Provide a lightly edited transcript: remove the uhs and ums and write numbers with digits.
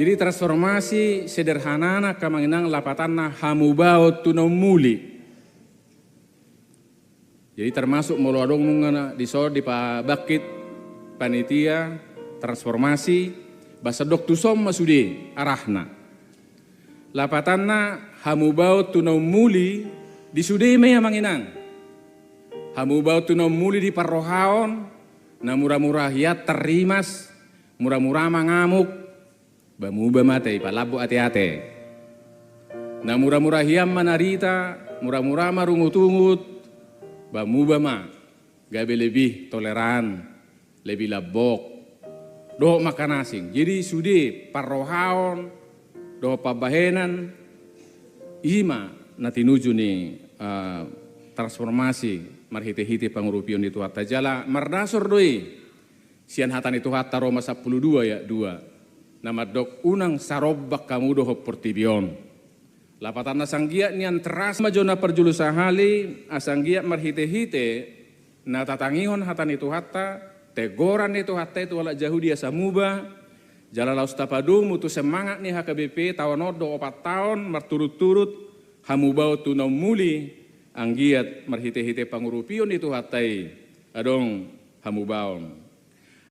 Jadi transformasi sederhana kamanginang lapatanna hamubao tunomuli. Jadi termasuk meluadong mungana di pabakit panitia transformasi basa dok tusom masude arahna. Lapatanna hamubao tunomuli di sude me manginang. Hamubao tunomuli di parrohaon na murah-murah hiat terimas, murah-murah mangamuk, bamuba matei palabu ate-ate. Na murah-murah hiam manarita, murah-murah marungut-ungut, bamuba ma, gabe lebih toleran, lebih labok, doh makan asing. Jadi sude parrohaon, doh pabahenan, ima natinuju ni transformasi marhite-hite pangurupion itu hatta jala mardasor doi. Sian hatan itu hatta Roma 12 ya 2. Nama dok unang sarobbak kamu doh portibion. Lapatan asanggia nian teras majona perjulusahali asanggia marhite-hite na tatangihon hatan itu hatta tegoran itu hatta itu wala jauh dia samuba jala laus tapadung mutu semangat nih HKBP tahun odo 4 tahun marturut-turut hamubau tunom muli anggiat marhite-hite pangurupion itu hatai adong hamubaon.